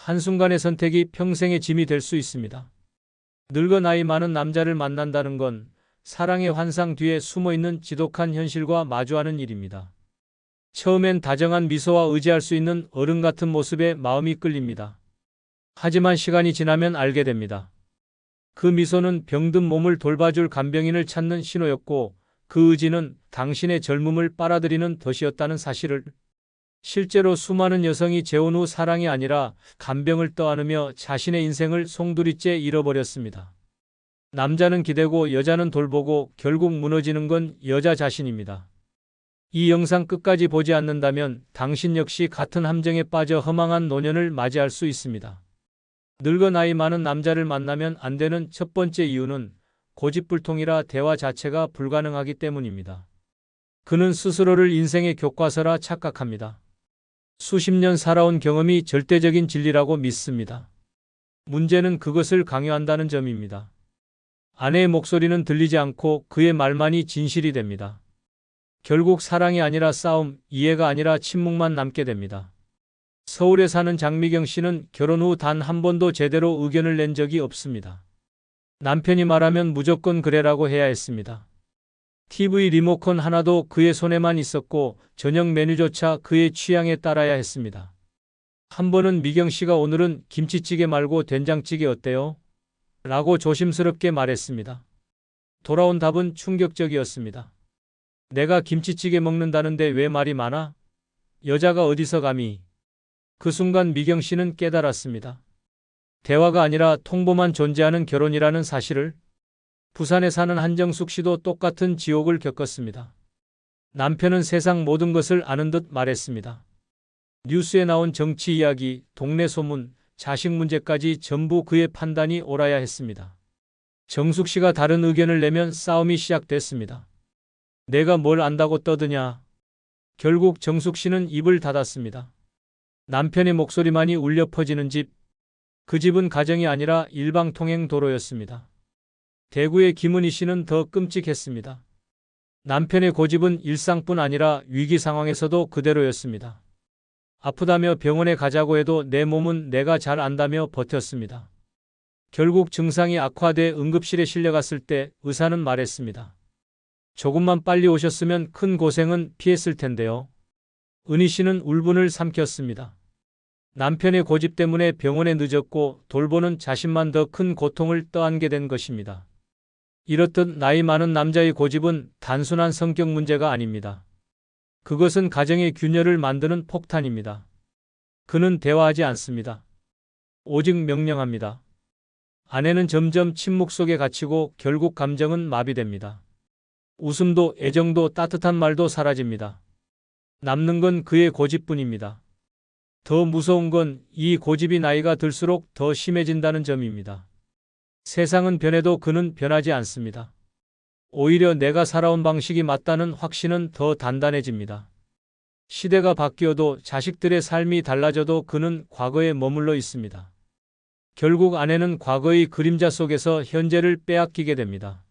한순간의 선택이 평생의 짐이 될 수 있습니다. 늙어 나이 많은 남자를 만난다는 건 사랑의 환상 뒤에 숨어있는 지독한 현실과 마주하는 일입니다. 처음엔 다정한 미소와 의지할 수 있는 어른 같은 모습에 마음이 끌립니다. 하지만 시간이 지나면 알게 됩니다. 그 미소는 병든 몸을 돌봐줄 간병인을 찾는 신호였고 그 의지는 당신의 젊음을 빨아들이는 덫이었다는 사실을. 실제로 수많은 여성이 재혼 후 사랑이 아니라 간병을 떠안으며 자신의 인생을 송두리째 잃어버렸습니다. 남자는 기대고 여자는 돌보고 결국 무너지는 건 여자 자신입니다. 이 영상 끝까지 보지 않는다면 당신 역시 같은 함정에 빠져 허망한 노년을 맞이할 수 있습니다. 늙어 나이 많은 남자를 만나면 안 되는 첫 번째 이유는 고집불통이라 대화 자체가 불가능하기 때문입니다. 그는 스스로를 인생의 교과서라 착각합니다. 수십 년 살아온 경험이 절대적인 진리라고 믿습니다. 문제는 그것을 강요한다는 점입니다. 아내의 목소리는 들리지 않고 그의 말만이 진실이 됩니다. 결국 사랑이 아니라 싸움, 이해가 아니라 침묵만 남게 됩니다. 서울에 사는 장미경 씨는 결혼 후 단 한 번도 제대로 의견을 낸 적이 없습니다. 남편이 말하면 무조건 그래라고 해야 했습니다. TV 리모컨 하나도 그의 손에만 있었고 저녁 메뉴조차 그의 취향에 따라야 했습니다. 한 번은 미경 씨가 오늘은 김치찌개 말고 된장찌개 어때요? 라고 조심스럽게 말했습니다. 돌아온 답은 충격적이었습니다. 내가 김치찌개 먹는다는데 왜 말이 많아? 여자가 어디서 감히. 그 순간 미경 씨는 깨달았습니다. 대화가 아니라 통보만 존재하는 결혼이라는 사실을. 부산에 사는 한정숙 씨도 똑같은 지옥을 겪었습니다. 남편은 세상 모든 것을 아는 듯 말했습니다. 뉴스에 나온 정치 이야기, 동네 소문, 자식 문제까지 전부 그의 판단이 옳아야 했습니다. 정숙 씨가 다른 의견을 내면 싸움이 시작됐습니다. 내가 뭘 안다고 떠드냐. 결국 정숙 씨는 입을 닫았습니다. 남편의 목소리만이 울려 퍼지는 집. 그 집은 가정이 아니라 일방통행 도로였습니다. 대구의 김은희 씨는 더 끔찍했습니다. 남편의 고집은 일상뿐 아니라 위기 상황에서도 그대로였습니다. 아프다며 병원에 가자고 해도 내 몸은 내가 잘 안다며 버텼습니다. 결국 증상이 악화돼 응급실에 실려갔을 때 의사는 말했습니다. 조금만 빨리 오셨으면 큰 고생은 피했을 텐데요. 은희 씨는 울분을 삼켰습니다. 남편의 고집 때문에 병원에 늦었고 돌보는 자신만 더 큰 고통을 떠안게 된 것입니다. 이렇듯 나이 많은 남자의 고집은 단순한 성격 문제가 아닙니다. 그것은 가정의 균열을 만드는 폭탄입니다. 그는 대화하지 않습니다. 오직 명령합니다. 아내는 점점 침묵 속에 갇히고 결국 감정은 마비됩니다. 웃음도 애정도 따뜻한 말도 사라집니다. 남는 건 그의 고집뿐입니다. 더 무서운 건 이 고집이 나이가 들수록 더 심해진다는 점입니다. 세상은 변해도 그는 변하지 않습니다. 오히려 내가 살아온 방식이 맞다는 확신은 더 단단해집니다. 시대가 바뀌어도 자식들의 삶이 달라져도 그는 과거에 머물러 있습니다. 결국 아내는 과거의 그림자 속에서 현재를 빼앗기게 됩니다.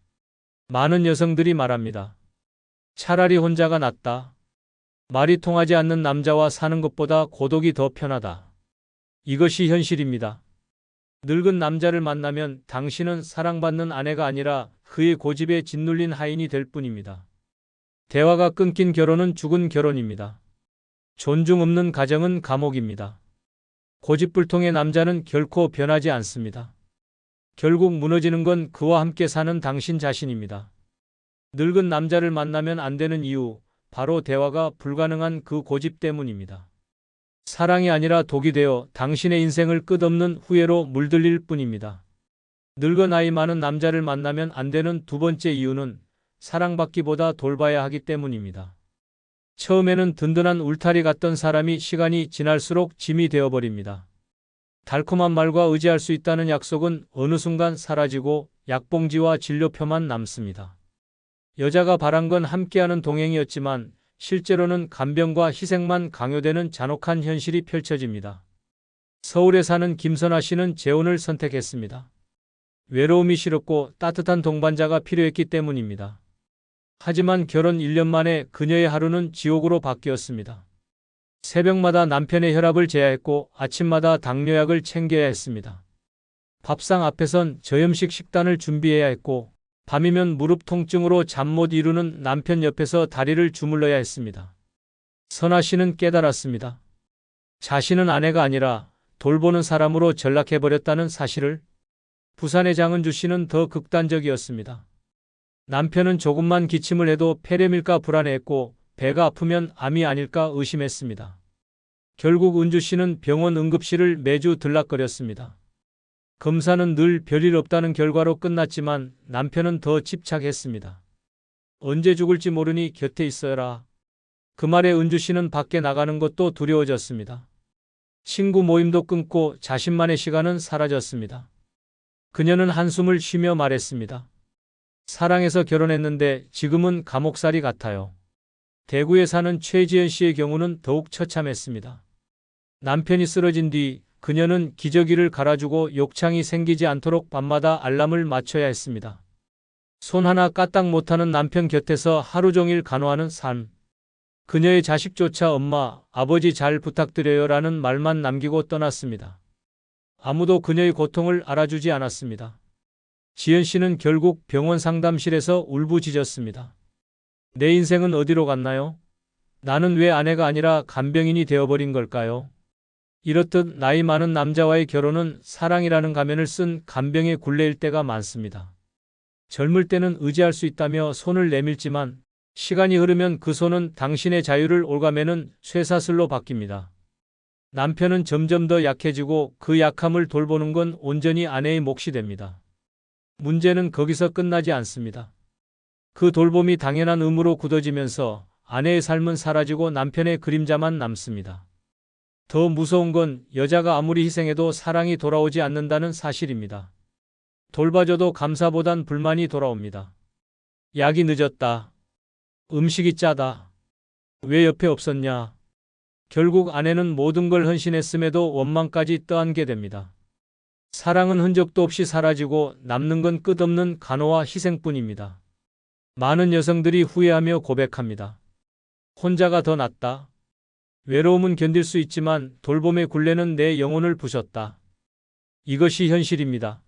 많은 여성들이 말합니다. 차라리 혼자가 낫다. 말이 통하지 않는 남자와 사는 것보다 고독이 더 편하다. 이것이 현실입니다. 늙은 남자를 만나면 당신은 사랑받는 아내가 아니라 그의 고집에 짓눌린 하인이 될 뿐입니다. 대화가 끊긴 결혼은 죽은 결혼입니다. 존중 없는 가정은 감옥입니다. 고집불통의 남자는 결코 변하지 않습니다. 결국 무너지는 건 그와 함께 사는 당신 자신입니다. 늙은 남자를 만나면 안 되는 이유, 바로 대화가 불가능한 그 고집 때문입니다. 사랑이 아니라 독이 되어 당신의 인생을 끝없는 후회로 물들일 뿐입니다. 늙어 나이 많은 남자를 만나면 안 되는 두 번째 이유는 사랑받기보다 돌봐야 하기 때문입니다. 처음에는 든든한 울타리 같던 사람이 시간이 지날수록 짐이 되어버립니다. 달콤한 말과 의지할 수 있다는 약속은 어느 순간 사라지고 약봉지와 진료표만 남습니다. 여자가 바란 건 함께하는 동행이었지만 실제로는 간병과 희생만 강요되는 잔혹한 현실이 펼쳐집니다. 서울에 사는 김선아 씨는 재혼을 선택했습니다. 외로움이 싫었고 따뜻한 동반자가 필요했기 때문입니다. 하지만 결혼 1년 만에 그녀의 하루는 지옥으로 바뀌었습니다. 새벽마다 남편의 혈압을 재야했고 아침마다 당뇨약을 챙겨야 했습니다. 밥상 앞에선 저염식 식단을 준비해야 했고 밤이면 무릎 통증으로 잠 못 이루는 남편 옆에서 다리를 주물러야 했습니다. 선아 씨는 깨달았습니다. 자신은 아내가 아니라 돌보는 사람으로 전락해버렸다는 사실을. 부산의 장은주 씨는 더 극단적이었습니다. 남편은 조금만 기침을 해도 폐렴일까 불안해했고 배가 아프면 암이 아닐까 의심했습니다. 결국 은주 씨는 병원 응급실을 매주 들락거렸습니다. 검사는 늘 별일 없다는 결과로 끝났지만 남편은 더 집착했습니다. 언제 죽을지 모르니 곁에 있어라. 그 말에 은주 씨는 밖에 나가는 것도 두려워졌습니다. 친구 모임도 끊고 자신만의 시간은 사라졌습니다. 그녀는 한숨을 쉬며 말했습니다. 사랑해서 결혼했는데 지금은 감옥살이 같아요. 대구에 사는 최지연 씨의 경우는 더욱 처참했습니다. 남편이 쓰러진 뒤 그녀는 기저귀를 갈아주고 욕창이 생기지 않도록 밤마다 알람을 맞춰야 했습니다. 손 하나 까딱 못하는 남편 곁에서 하루 종일 간호하는 삶. 그녀의 자식조차 엄마, 아버지 잘 부탁드려요 라는 말만 남기고 떠났습니다. 아무도 그녀의 고통을 알아주지 않았습니다. 지연 씨는 결국 병원 상담실에서 울부짖었습니다. 내 인생은 어디로 갔나요? 나는 왜 아내가 아니라 간병인이 되어버린 걸까요? 이렇듯 나이 많은 남자와의 결혼은 사랑이라는 가면을 쓴 간병의 굴레일 때가 많습니다. 젊을 때는 의지할 수 있다며 손을 내밀지만 시간이 흐르면 그 손은 당신의 자유를 옭아매는 쇠사슬로 바뀝니다. 남편은 점점 더 약해지고 그 약함을 돌보는 건 온전히 아내의 몫이 됩니다. 문제는 거기서 끝나지 않습니다. 그 돌봄이 당연한 의무로 굳어지면서 아내의 삶은 사라지고 남편의 그림자만 남습니다. 더 무서운 건 여자가 아무리 희생해도 사랑이 돌아오지 않는다는 사실입니다. 돌봐줘도 감사보단 불만이 돌아옵니다. 약이 늦었다. 음식이 짜다. 왜 옆에 없었냐. 결국 아내는 모든 걸 헌신했음에도 원망까지 떠안게 됩니다. 사랑은 흔적도 없이 사라지고 남는 건 끝없는 간호와 희생뿐입니다. 많은 여성들이 후회하며 고백합니다. 혼자가 더 낫다. 외로움은 견딜 수 있지만 돌봄의 굴레는 내 영혼을 부셨다. 이것이 현실입니다.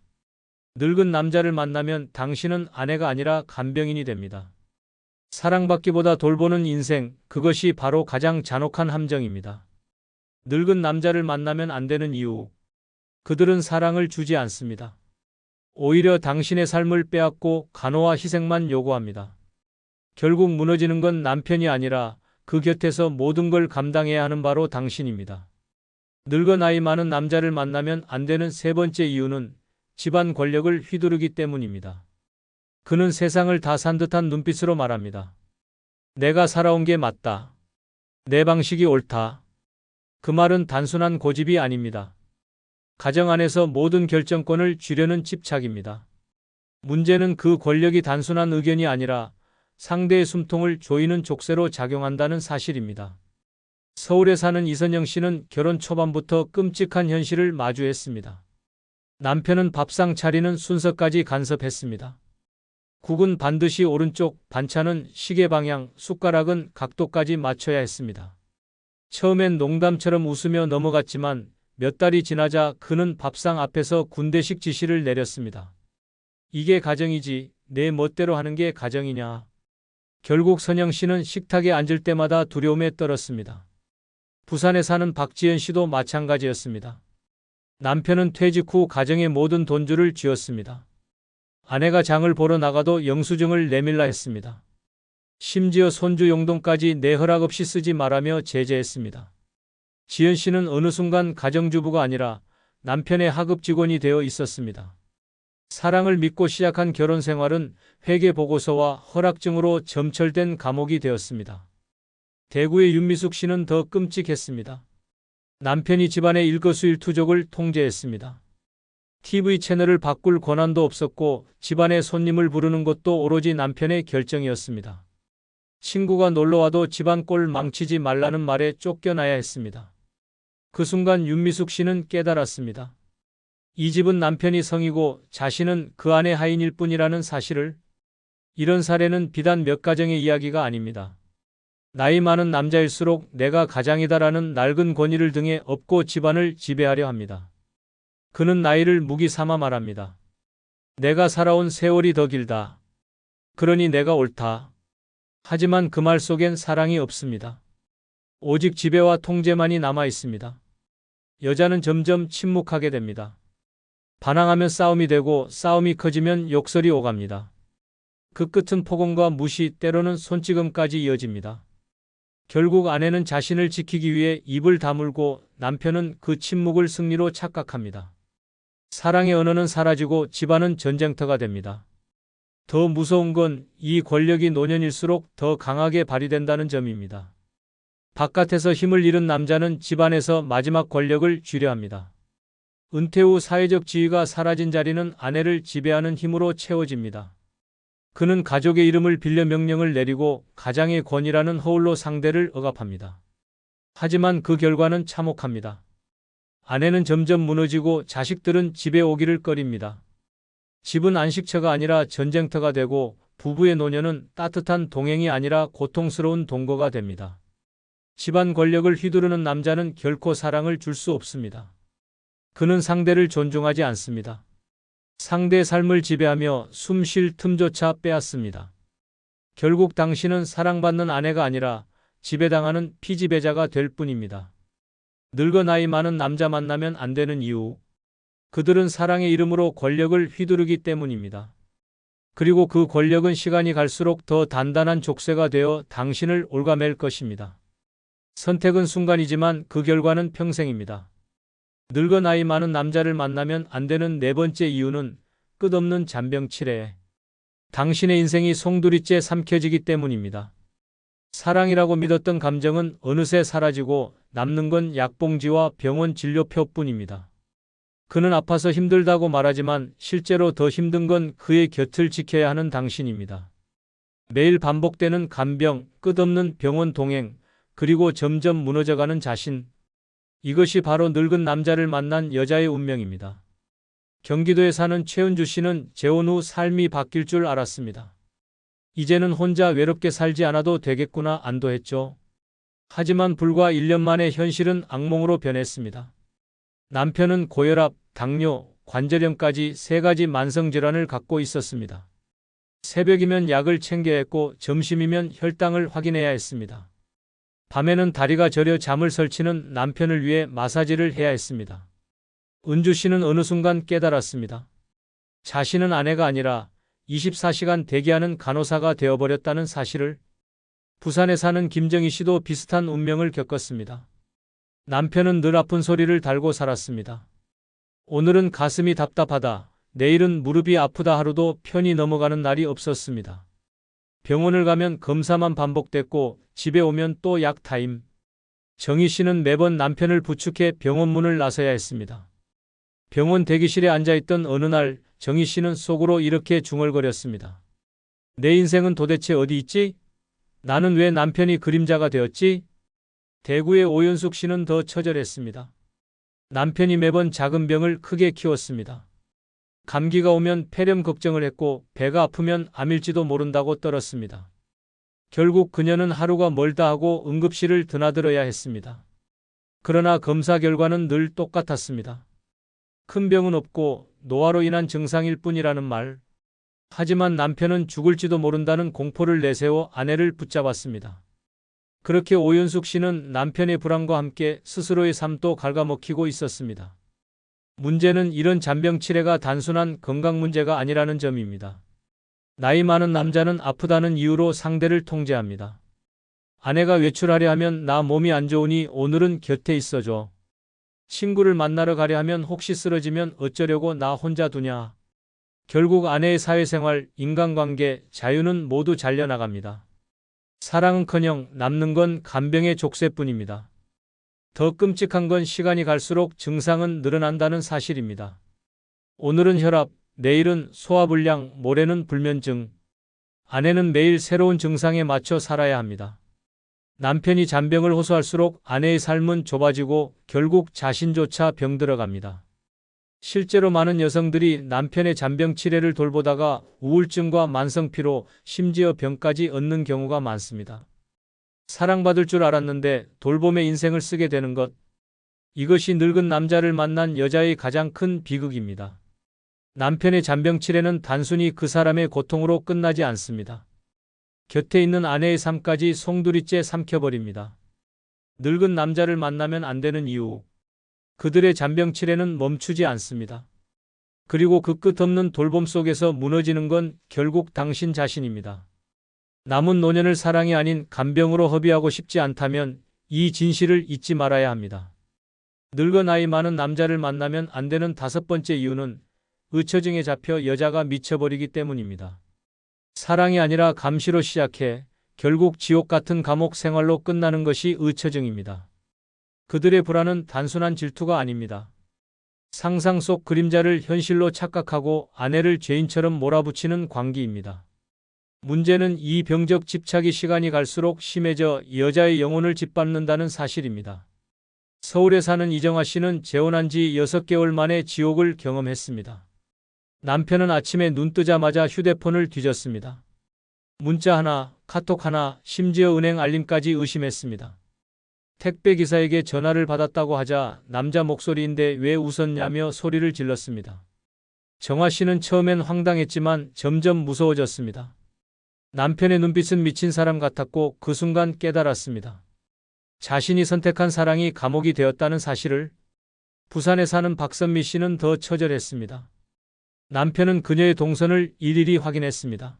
늙은 남자를 만나면 당신은 아내가 아니라 간병인이 됩니다. 사랑받기보다 돌보는 인생, 그것이 바로 가장 잔혹한 함정입니다. 늙은 남자를 만나면 안 되는 이유. 그들은 사랑을 주지 않습니다. 오히려 당신의 삶을 빼앗고 간호와 희생만 요구합니다. 결국 무너지는 건 남편이 아니라 그 곁에서 모든 걸 감당해야 하는 바로 당신입니다. 늙어 나이 많은 남자를 만나면 안 되는 세 번째 이유는 집안 권력을 휘두르기 때문입니다. 그는 세상을 다 산 듯한 눈빛으로 말합니다. 내가 살아온 게 맞다. 내 방식이 옳다. 그 말은 단순한 고집이 아닙니다. 가정 안에서 모든 결정권을 쥐려는 집착입니다. 문제는 그 권력이 단순한 의견이 아니라 상대의 숨통을 조이는 족쇄로 작용한다는 사실입니다. 서울에 사는 이선영 씨는 결혼 초반부터 끔찍한 현실을 마주했습니다. 남편은 밥상 차리는 순서까지 간섭했습니다. 국은 반드시 오른쪽, 반찬은 시계 방향, 숟가락은 각도까지 맞춰야 했습니다. 처음엔 농담처럼 웃으며 넘어갔지만 몇 달이 지나자 그는 밥상 앞에서 군대식 지시를 내렸습니다. 이게 가정이지 내 멋대로 하는 게 가정이냐. 결국 선영 씨는 식탁에 앉을 때마다 두려움에 떨었습니다. 부산에 사는 박지연 씨도 마찬가지였습니다. 남편은 퇴직 후 가정의 모든 돈줄을 쥐었습니다. 아내가 장을 보러 나가도 영수증을 내밀라 했습니다. 심지어 손주 용돈까지 내 허락 없이 쓰지 말라며 제재했습니다. 지연 씨는 어느 순간 가정주부가 아니라 남편의 하급 직원이 되어 있었습니다. 사랑을 믿고 시작한 결혼 생활은 회계보고서와 허락증으로 점철된 감옥이 되었습니다. 대구의 윤미숙 씨는 더 끔찍했습니다. 남편이 집안의 일거수일투족을 통제했습니다. TV 채널을 바꿀 권한도 없었고 집안에 손님을 부르는 것도 오로지 남편의 결정이었습니다. 친구가 놀러와도 집안 꼴 망치지 말라는 말에 쫓겨나야 했습니다. 그 순간 윤미숙 씨는 깨달았습니다. 이 집은 남편이 성이고 자신은 그 안의 하인일 뿐이라는 사실을. 이런 사례는 비단 몇 가정의 이야기가 아닙니다. 나이 많은 남자일수록 내가 가장이다라는 낡은 권위를 등에 업고 집안을 지배하려 합니다. 그는 나이를 무기 삼아 말합니다. 내가 살아온 세월이 더 길다. 그러니 내가 옳다. 하지만 그 말 속엔 사랑이 없습니다. 오직 지배와 통제만이 남아 있습니다. 여자는 점점 침묵하게 됩니다. 반항하면 싸움이 되고 싸움이 커지면 욕설이 오갑니다. 그 끝은 폭언과 무시, 때로는 손찌검까지 이어집니다. 결국 아내는 자신을 지키기 위해 입을 다물고 남편은 그 침묵을 승리로 착각합니다. 사랑의 언어는 사라지고 집안은 전쟁터가 됩니다. 더 무서운 건 이 권력이 노년일수록 더 강하게 발휘된다는 점입니다. 바깥에서 힘을 잃은 남자는 집안에서 마지막 권력을 쥐려 합니다. 은퇴 후 사회적 지위가 사라진 자리는 아내를 지배하는 힘으로 채워집니다. 그는 가족의 이름을 빌려 명령을 내리고 가장의 권위라는 허울로 상대를 억압합니다. 하지만 그 결과는 참혹합니다. 아내는 점점 무너지고 자식들은 집에 오기를 꺼립니다. 집은 안식처가 아니라 전쟁터가 되고 부부의 노년은 따뜻한 동행이 아니라 고통스러운 동거가 됩니다. 집안 권력을 휘두르는 남자는 결코 사랑을 줄 수 없습니다. 그는 상대를 존중하지 않습니다. 상대의 삶을 지배하며 숨 쉴 틈조차 빼앗습니다. 결국 당신은 사랑받는 아내가 아니라 지배당하는 피지배자가 될 뿐입니다. 늙어 나이 많은 남자 만나면 안 되는 이유. 그들은 사랑의 이름으로 권력을 휘두르기 때문입니다. 그리고 그 권력은 시간이 갈수록 더 단단한 족쇄가 되어 당신을 옭아맬 것입니다. 선택은 순간이지만 그 결과는 평생입니다. 늙어 나이 많은 남자를 만나면 안 되는 네 번째 이유는 끝없는 잔병치레. 당신의 인생이 송두리째 삼켜지기 때문입니다. 사랑이라고 믿었던 감정은 어느새 사라지고 남는 건 약봉지와 병원 진료표뿐입니다. 그는 아파서 힘들다고 말하지만 실제로 더 힘든 건 그의 곁을 지켜야 하는 당신입니다. 매일 반복되는 간병, 끝없는 병원 동행, 그리고 점점 무너져가는 자신. 이것이 바로 늙은 남자를 만난 여자의 운명입니다. 경기도에 사는 최은주 씨는 재혼 후 삶이 바뀔 줄 알았습니다. 이제는 혼자 외롭게 살지 않아도 되겠구나 안도했죠. 하지만 불과 1년 만에 현실은 악몽으로 변했습니다. 남편은 고혈압, 당뇨, 관절염까지 3가지 만성질환을 갖고 있었습니다. 새벽이면 약을 챙겨야 했고 점심이면 혈당을 확인해야 했습니다. 밤에는 다리가 저려 잠을 설치는 남편을 위해 마사지를 해야 했습니다. 은주 씨는 어느 순간 깨달았습니다. 자신은 아내가 아니라 24시간 대기하는 간호사가 되어버렸다는 사실을. 부산에 사는 김정희 씨도 비슷한 운명을 겪었습니다. 남편은 늘 아픈 소리를 달고 살았습니다. 오늘은 가슴이 답답하다. 내일은 무릎이 아프다 하루도 편히 넘어가는 날이 없었습니다. 병원을 가면 검사만 반복됐고 집에 오면 또 약 타임. 정희 씨는 매번 남편을 부축해 병원 문을 나서야 했습니다. 병원 대기실에 앉아있던 어느 날 정희 씨는 속으로 이렇게 중얼거렸습니다. 내 인생은 도대체 어디 있지? 나는 왜 남편이 그림자가 되었지? 대구의 오연숙 씨는 더 처절했습니다. 남편이 매번 작은 병을 크게 키웠습니다. 감기가 오면 폐렴 걱정을 했고 배가 아프면 암일지도 모른다고 떨었습니다. 결국 그녀는 하루가 멀다 하고 응급실을 드나들어야 했습니다. 그러나 검사 결과는 늘 똑같았습니다. 큰 병은 없고 노화로 인한 증상일 뿐이라는 말. 하지만 남편은 죽을지도 모른다는 공포를 내세워 아내를 붙잡았습니다. 그렇게 오연숙 씨는 남편의 불안과 함께 스스로의 삶도 갉아먹히고 있었습니다. 문제는 이런 잔병치레가 단순한 건강 문제가 아니라는 점입니다. 나이 많은 남자는 아프다는 이유로 상대를 통제합니다. 아내가 외출하려 하면 나 몸이 안 좋으니 오늘은 곁에 있어줘. 친구를 만나러 가려 하면 혹시 쓰러지면 어쩌려고 나 혼자 두냐. 결국 아내의 사회생활, 인간관계, 자유는 모두 잘려나갑니다. 사랑은커녕 남는 건 간병의 족쇄뿐입니다. 더 끔찍한 건 시간이 갈수록 증상은 늘어난다는 사실입니다. 오늘은 혈압, 내일은 소화불량, 모레는 불면증. 아내는 매일 새로운 증상에 맞춰 살아야 합니다. 남편이 잔병을 호소할수록 아내의 삶은 좁아지고 결국 자신조차 병들어갑니다. 실제로 많은 여성들이 남편의 잔병 치레를 돌보다가 우울증과 만성피로, 심지어 병까지 얻는 경우가 많습니다. 사랑받을 줄 알았는데 돌봄의 인생을 쓰게 되는 것. 이것이 늙은 남자를 만난 여자의 가장 큰 비극입니다. 남편의 잔병치레는 단순히 그 사람의 고통으로 끝나지 않습니다. 곁에 있는 아내의 삶까지 송두리째 삼켜버립니다. 늙은 남자를 만나면 안 되는 이유. 그들의 잔병치레는 멈추지 않습니다. 그리고 그 끝없는 돌봄 속에서 무너지는 건 결국 당신 자신입니다. 남은 노년을 사랑이 아닌 간병으로 허비하고 싶지 않다면 이 진실을 잊지 말아야 합니다. 늙어 나이 많은 남자를 만나면 안 되는 다섯 번째 이유는 의처증에 잡혀 여자가 미쳐버리기 때문입니다. 사랑이 아니라 감시로 시작해 결국 지옥 같은 감옥 생활로 끝나는 것이 의처증입니다. 그들의 불안은 단순한 질투가 아닙니다. 상상 속 그림자를 현실로 착각하고 아내를 죄인처럼 몰아붙이는 광기입니다. 문제는 이 병적 집착이 시간이 갈수록 심해져 여자의 영혼을 짓밟는다는 사실입니다. 서울에 사는 이정아 씨는 재혼한 지 6개월 만에 지옥을 경험했습니다. 남편은 아침에 눈 뜨자마자 휴대폰을 뒤졌습니다. 문자 하나, 카톡 하나, 심지어 은행 알림까지 의심했습니다. 택배기사에게 전화를 받았다고 하자 남자 목소리인데 왜 웃었냐며 소리를 질렀습니다. 정아 씨는 처음엔 황당했지만 점점 무서워졌습니다. 남편의 눈빛은 미친 사람 같았고 그 순간 깨달았습니다. 자신이 선택한 사랑이 감옥이 되었다는 사실을. 부산에 사는 박선미 씨는 더 처절했습니다. 남편은 그녀의 동선을 일일이 확인했습니다.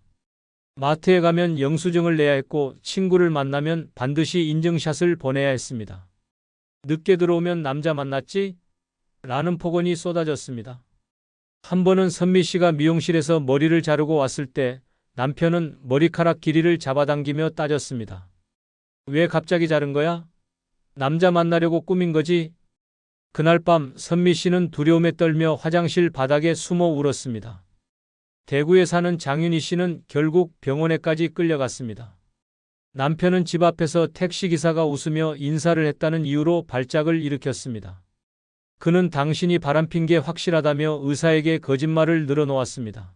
마트에 가면 영수증을 내야 했고 친구를 만나면 반드시 인증샷을 보내야 했습니다. 늦게 들어오면 남자 만났지? 라는 폭언이 쏟아졌습니다. 한 번은 선미 씨가 미용실에서 머리를 자르고 왔을 때 남편은 머리카락 길이를 잡아당기며 따졌습니다. 왜 갑자기 자른 거야? 남자 만나려고 꾸민 거지? 그날 밤 선미 씨는 두려움에 떨며 화장실 바닥에 숨어 울었습니다. 대구에 사는 장윤희 씨는 결국 병원에까지 끌려갔습니다. 남편은 집 앞에서 택시기사가 웃으며 인사를 했다는 이유로 발작을 일으켰습니다. 그는 당신이 바람핀 게 확실하다며 의사에게 거짓말을 늘어놓았습니다.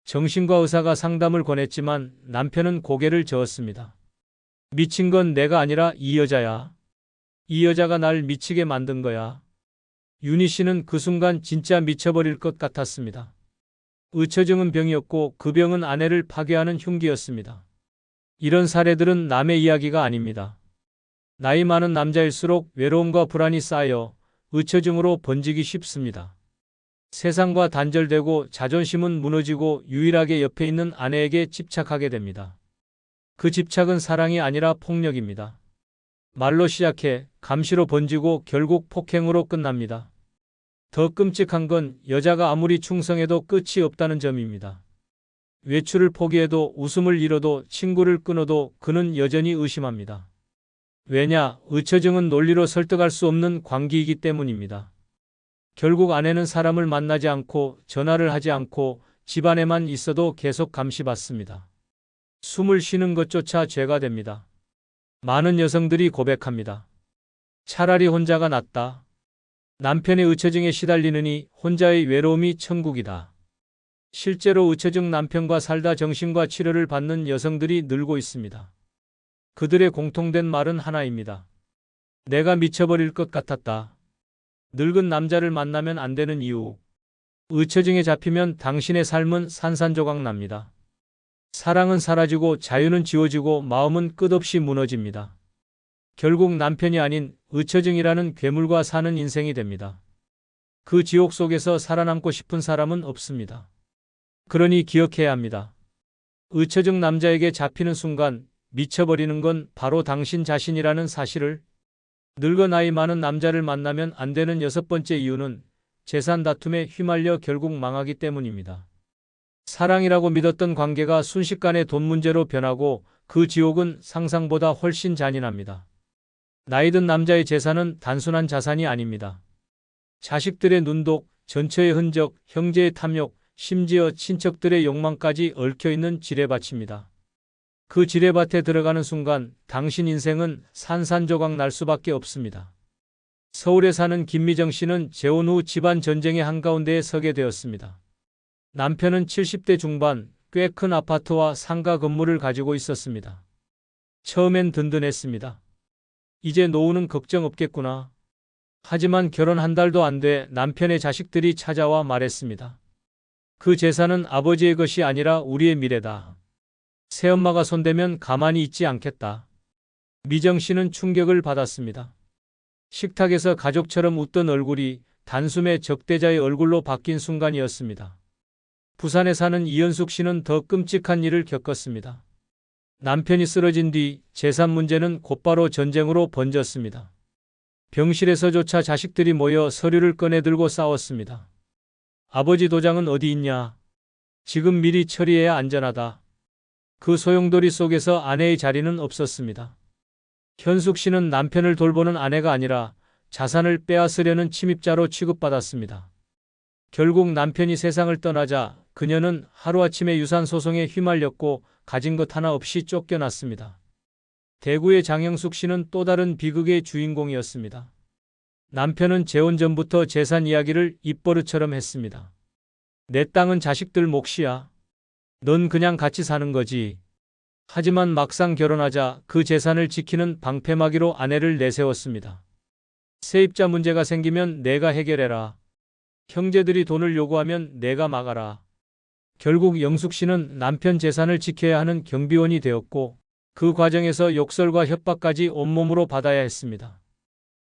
정신과 의사가 상담을 권했지만 남편은 고개를 저었습니다. 미친 건 내가 아니라 이 여자야. 이 여자가 날 미치게 만든 거야. 윤희 씨는 그 순간 진짜 미쳐버릴 것 같았습니다. 의처증은 병이었고 그 병은 아내를 파괴하는 흉기였습니다. 이런 사례들은 남의 이야기가 아닙니다. 나이 많은 남자일수록 외로움과 불안이 쌓여 의처증으로 번지기 쉽습니다. 세상과 단절되고 자존심은 무너지고 유일하게 옆에 있는 아내에게 집착하게 됩니다. 그 집착은 사랑이 아니라 폭력입니다. 말로 시작해 감시로 번지고 결국 폭행으로 끝납니다. 더 끔찍한 건 여자가 아무리 충성해도 끝이 없다는 점입니다. 외출을 포기해도 웃음을 잃어도 친구를 끊어도 그는 여전히 의심합니다. 왜냐? 의처증은 논리로 설득할 수 없는 광기이기 때문입니다. 결국 아내는 사람을 만나지 않고 전화를 하지 않고 집안에만 있어도 계속 감시받습니다. 숨을 쉬는 것조차 죄가 됩니다. 많은 여성들이 고백합니다. 차라리 혼자가 낫다. 남편의 의처증에 시달리느니 혼자의 외로움이 천국이다. 실제로 의처증 남편과 살다 정신과 치료를 받는 여성들이 늘고 있습니다. 그들의 공통된 말은 하나입니다. 내가 미쳐버릴 것 같았다. 늙은 남자를 만나면 안 되는 이유. 의처증에 잡히면 당신의 삶은 산산조각 납니다. 사랑은 사라지고 자유는 지워지고 마음은 끝없이 무너집니다. 결국 남편이 아닌 의처증이라는 괴물과 사는 인생이 됩니다. 그 지옥 속에서 살아남고 싶은 사람은 없습니다. 그러니 기억해야 합니다. 의처증 남자에게 잡히는 순간 미쳐버리는 건 바로 당신 자신이라는 사실을. 늙어 나이 많은 남자를 만나면 안 되는 6번째 이유는 재산 다툼에 휘말려 결국 망하기 때문입니다. 사랑이라고 믿었던 관계가 순식간에 돈 문제로 변하고 그 지옥은 상상보다 훨씬 잔인합니다. 나이든 남자의 재산은 단순한 자산이 아닙니다. 자식들의 눈독, 전처의 흔적, 형제의 탐욕, 심지어 친척들의 욕망까지 얽혀있는 지뢰밭입니다. 그 지뢰밭에 들어가는 순간 당신 인생은 산산조각 날 수밖에 없습니다. 서울에 사는 김미정 씨는 재혼 후 집안 전쟁의 한가운데에 서게 되었습니다. 남편은 70대 중반, 꽤 큰 아파트와 상가 건물을 가지고 있었습니다. 처음엔 든든했습니다. 이제 노후는 걱정 없겠구나. 하지만 결혼 한 달도 안 돼 남편의 자식들이 찾아와 말했습니다. 그 재산은 아버지의 것이 아니라 우리의 미래다. 새엄마가 손대면 가만히 있지 않겠다. 미정 씨는 충격을 받았습니다. 식탁에서 가족처럼 웃던 얼굴이 단숨에 적대자의 얼굴로 바뀐 순간이었습니다. 부산에 사는 이현숙 씨는 더 끔찍한 일을 겪었습니다. 남편이 쓰러진 뒤 재산 문제는 곧바로 전쟁으로 번졌습니다. 병실에서조차 자식들이 모여 서류를 꺼내들고 싸웠습니다. 아버지 도장은 어디 있냐? 지금 미리 처리해야 안전하다. 그 소용돌이 속에서 아내의 자리는 없었습니다. 현숙 씨는 남편을 돌보는 아내가 아니라 자산을 빼앗으려는 침입자로 취급받았습니다. 결국 남편이 세상을 떠나자 그녀는 하루아침에 유산 소송에 휘말렸고 가진 것 하나 없이 쫓겨났습니다. 대구의 장영숙 씨는 또 다른 비극의 주인공이었습니다. 남편은 재혼 전부터 재산 이야기를 입버릇처럼 했습니다. 내 땅은 자식들 몫이야. 넌 그냥 같이 사는 거지. 하지만 막상 결혼하자 그 재산을 지키는 방패막이로 아내를 내세웠습니다. 세입자 문제가 생기면 내가 해결해라. 형제들이 돈을 요구하면 내가 막아라. 결국 영숙 씨는 남편 재산을 지켜야 하는 경비원이 되었고 그 과정에서 욕설과 협박까지 온몸으로 받아야 했습니다.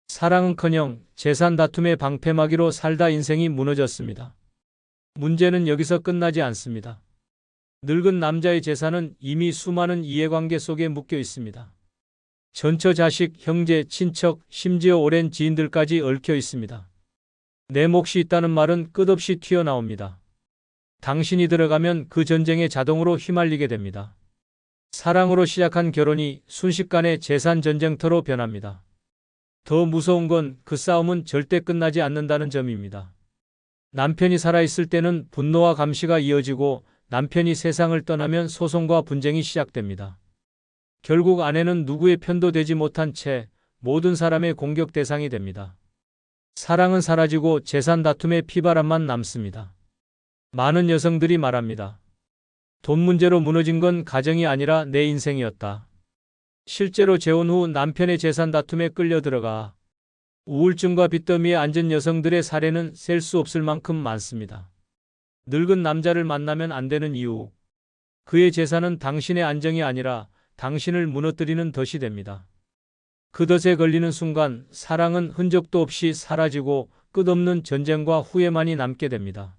사랑은커녕 재산 다툼의 방패막이로 살다 인생이 무너졌습니다. 문제는 여기서 끝나지 않습니다. 늙은 남자의 재산은 이미 수많은 이해관계 속에 묶여 있습니다. 전처 자식, 형제, 친척, 심지어 오랜 지인들까지 얽혀 있습니다. 내 몫이 있다는 말은 끝없이 튀어나옵니다. 당신이 들어가면 그 전쟁에 자동으로 휘말리게 됩니다. 사랑으로 시작한 결혼이 순식간에 재산 전쟁터로 변합니다. 더 무서운 건 그 싸움은 절대 끝나지 않는다는 점입니다. 남편이 살아있을 때는 분노와 감시가 이어지고 남편이 세상을 떠나면 소송과 분쟁이 시작됩니다. 결국 아내는 누구의 편도 되지 못한 채 모든 사람의 공격 대상이 됩니다. 사랑은 사라지고 재산 다툼의 피바람만 남습니다. 많은 여성들이 말합니다. 돈 문제로 무너진 건 가정이 아니라 내 인생이었다. 실제로 재혼 후 남편의 재산 다툼에 끌려 들어가 우울증과 빚더미에 앉은 여성들의 사례는 셀 수 없을 만큼 많습니다. 늙은 남자를 만나면 안 되는 이유. 그의 재산은 당신의 안정이 아니라 당신을 무너뜨리는 덫이 됩니다. 그 덫에 걸리는 순간 사랑은 흔적도 없이 사라지고 끝없는 전쟁과 후회만이 남게 됩니다.